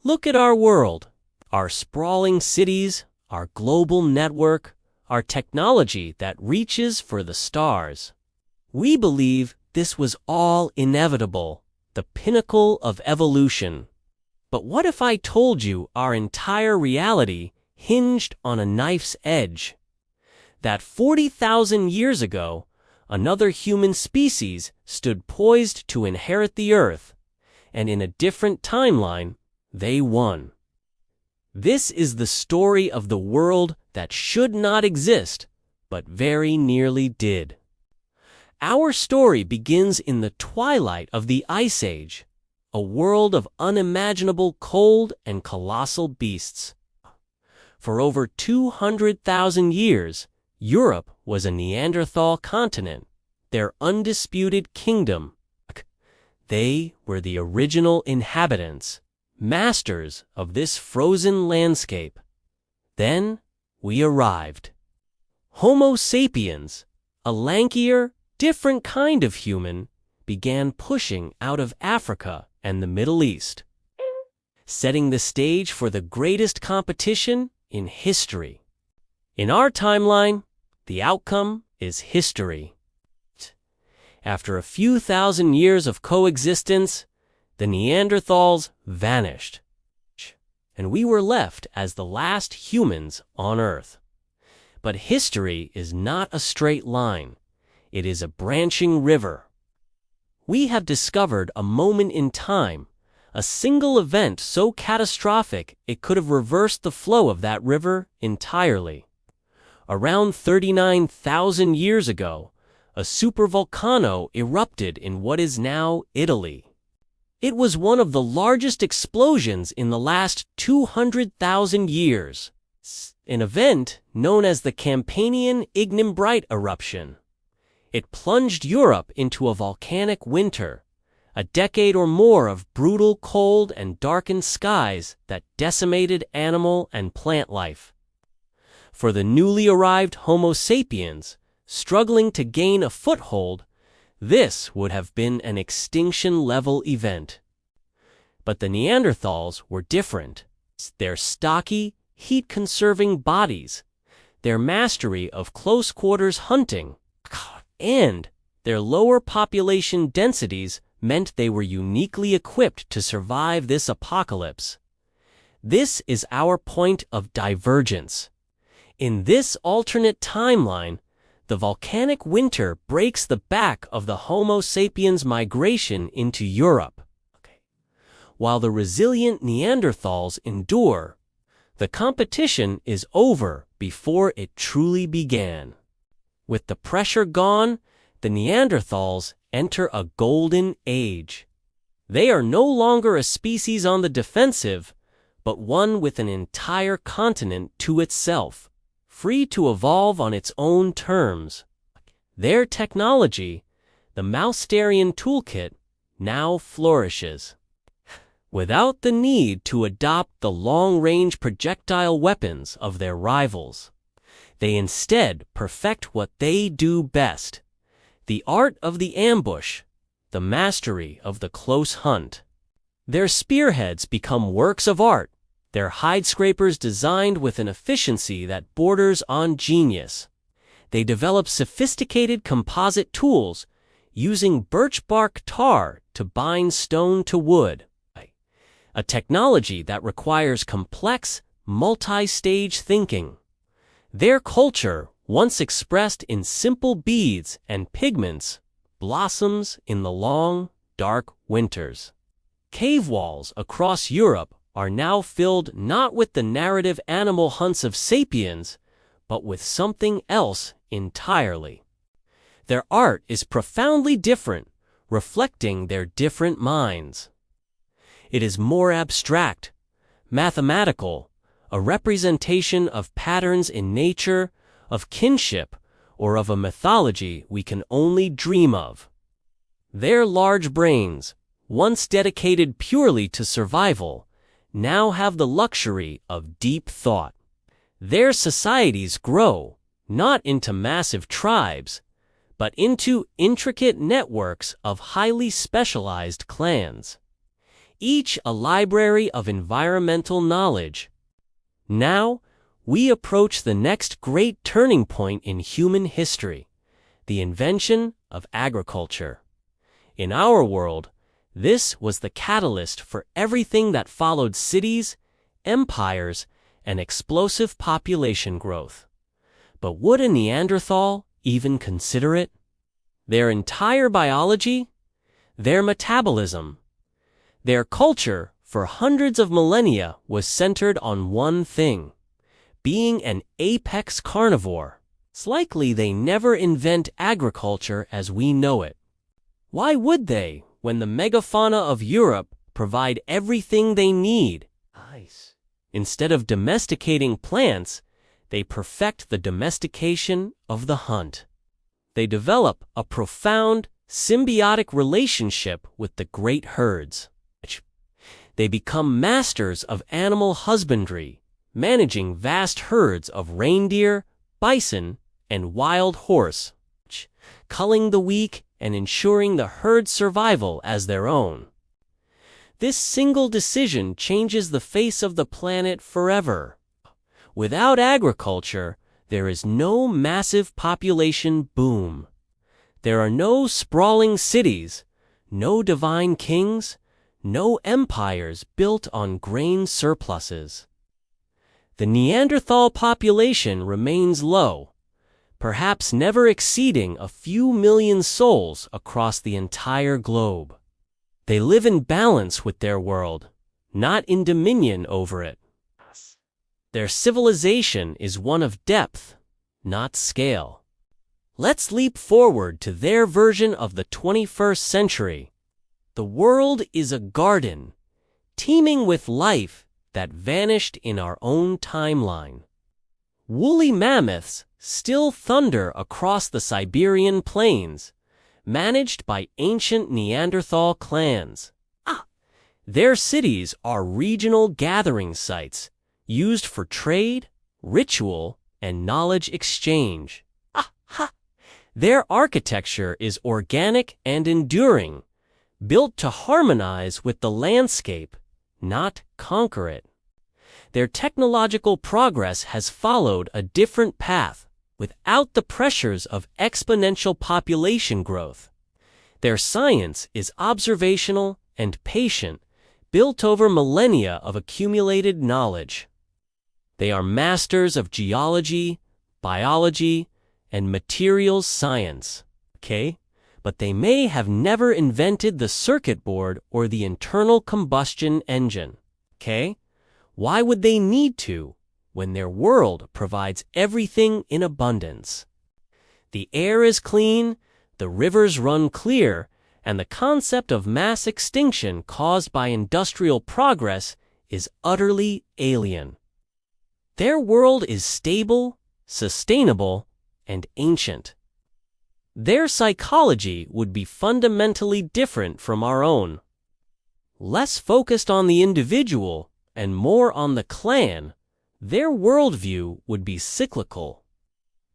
Look at our world, our sprawling cities, our global network, our technology that reaches for the stars. We believe this was all inevitable, the pinnacle of evolution. But what if I told you our entire reality hinged on a knife's edge? That 40,000 years ago, another human species stood poised to inherit the Earth, and in a different timeline, they won. This is the story of the world that should not exist, but very nearly did. Our story begins in the twilight of the Ice Age, a world of unimaginable cold and colossal beasts. For over 200,000 years, Europe was a Neanderthal continent, their undisputed kingdom. They were the original inhabitants, masters of this frozen landscape. Then we arrived. Homo sapiens, a lankier, different kind of human, began pushing out of Africa and the Middle East, setting the stage for the greatest competition in history. In our timeline, the outcome is history. After a few thousand years of coexistence, the Neanderthals vanished, and we were left as the last humans on Earth. But history is not a straight line. It is a branching river. We have discovered a moment in time, a single event so catastrophic it could have reversed the flow of that river entirely. Around 39,000 years ago, a supervolcano erupted in what is now Italy. It was one of the largest explosions in the last 200,000 years, an event known as the Campanian Ignimbrite eruption. It plunged Europe into a volcanic winter, a decade or more of brutal cold and darkened skies that decimated animal and plant life. For the newly arrived Homo sapiens, struggling to gain a foothold, this would have been an extinction-level event. But the Neanderthals were different. Their stocky, heat-conserving bodies, their mastery of close-quarters hunting, and their lower population densities meant they were uniquely equipped to survive this apocalypse. This is our point of divergence. In this alternate timeline, the volcanic winter breaks the back of the Homo sapiens migration into Europe. While the resilient Neanderthals endure, the competition is over before it truly began. With the pressure gone, the Neanderthals enter a golden age. They are no longer a species on the defensive, but one with an entire continent to itself, free to evolve on its own terms. Their technology, the Mousterian toolkit, now flourishes. Without the need to adopt the long-range projectile weapons of their rivals. They instead perfect what they do best, the art of the ambush, the mastery of the close hunt. Their spearheads become works of art, their hide scrapers designed with an efficiency that borders on genius. They develop sophisticated composite tools, using birch bark tar to bind stone to wood, a technology that requires complex, multi-stage thinking. Their culture, once expressed in simple beads and pigments, blossoms in the long, dark winters. Cave walls across Europe are now filled not with the narrative animal hunts of sapiens, but with something else entirely. Their art is profoundly different, reflecting their different minds. It is more abstract, mathematical, a representation of patterns in nature, of kinship, or of a mythology we can only dream of. Their large brains, once dedicated purely to survival, now have the luxury of deep thought. Their societies grow, not into massive tribes, but into intricate networks of highly specialized clans. each a library of environmental knowledge. Now, we approach the next great turning point in human history, the invention of agriculture. In our world, this was the catalyst for everything that followed: cities, empires, and explosive population growth. But would a Neanderthal even consider it? Their entire biology, their metabolism, their culture for hundreds of millennia was centered on one thing: being an apex carnivore. It's likely they never invent agriculture as we know it. Why would they, when the megafauna of Europe provide everything they need? Instead of domesticating plants, they perfect the domestication of the hunt. They develop a profound, symbiotic relationship with the great herds. They become masters of animal husbandry, managing vast herds of reindeer, bison, and wild horse, culling the weak and ensuring the herd's survival as their own. This single decision changes the face of the planet forever. Without agriculture, there is no massive population boom. There are no sprawling cities, no divine kings, no empires built on grain surpluses. The Neanderthal population remains low, perhaps never exceeding a few million souls across the entire globe. They live in balance with their world, not in dominion over it. Their civilization is one of depth, not scale. Let's leap forward to their version of the 21st century. The world is a garden, teeming with life that vanished in our own timeline. Woolly mammoths still thunder across the Siberian plains, managed by ancient Neanderthal clans. Their cities are regional gathering sites, used for trade, ritual, and knowledge exchange. Their architecture is organic and enduring, built to harmonize with the landscape, not conquer it. Their technological progress has followed a different path, without the pressures of exponential population growth. Their science is observational and patient, built over millennia of accumulated knowledge. They are masters of geology, biology, and materials science. But they may have never invented the circuit board or the internal combustion engine. Why would they need to, when their world provides everything in abundance? The air is clean, the rivers run clear, and the concept of mass extinction caused by industrial progress is utterly alien. Their world is stable, sustainable, and ancient. Their psychology would be fundamentally different from our own. Less focused on the individual and more on the clan, their worldview would be cyclical,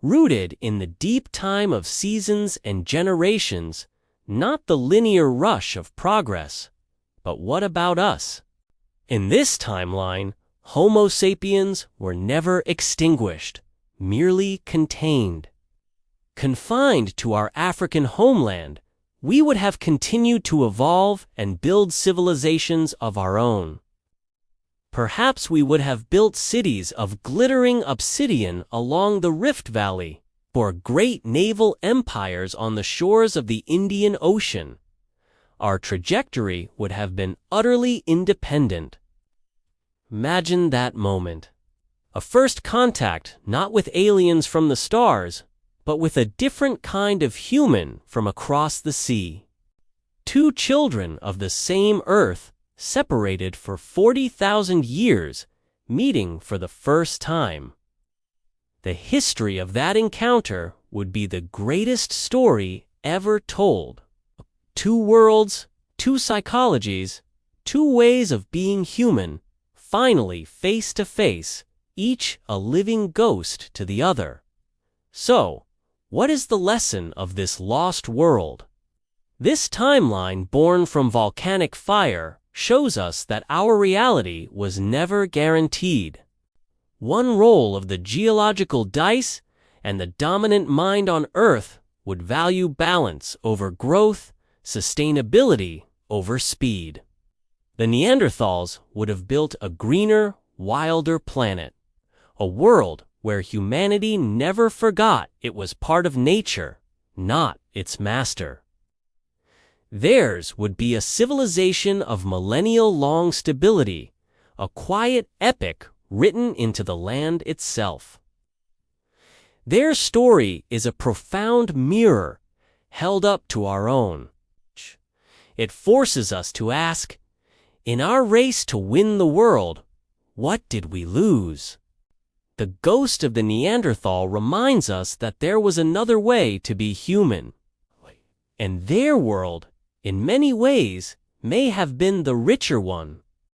rooted in the deep time of seasons and generations, not the linear rush of progress. But what about us? In this timeline, Homo sapiens were never extinguished, merely contained. Confined to our African homeland, we would have continued to evolve and build civilizations of our own. Perhaps we would have built cities of glittering obsidian along the Rift Valley, or great naval empires on the shores of the Indian Ocean. Our trajectory would have been utterly independent. Imagine that moment. A first contact not with aliens from the stars, but with a different kind of human from across the sea. Two children of the same Earth, separated for 40,000 years, meeting for the first time. The history of that encounter would be the greatest story ever told. Two worlds, two psychologies, two ways of being human, finally face to face, each a living ghost to the other. So, what is the lesson of this lost world? This timeline born from volcanic fire, shows us that our reality was never guaranteed. One roll of the geological dice, and the dominant mind on Earth would value balance over growth, sustainability over speed. The Neanderthals would have built a greener, wilder planet, a world where humanity never forgot it was part of nature, not its master. Theirs would be a civilization of millennial-long stability, a quiet epic written into the land itself. Their story is a profound mirror held up to our own. It forces us to ask, in our race to win the world, what did we lose? The ghost of the Neanderthal reminds us that there was another way to be human. And their world, in many ways, may have been the richer one,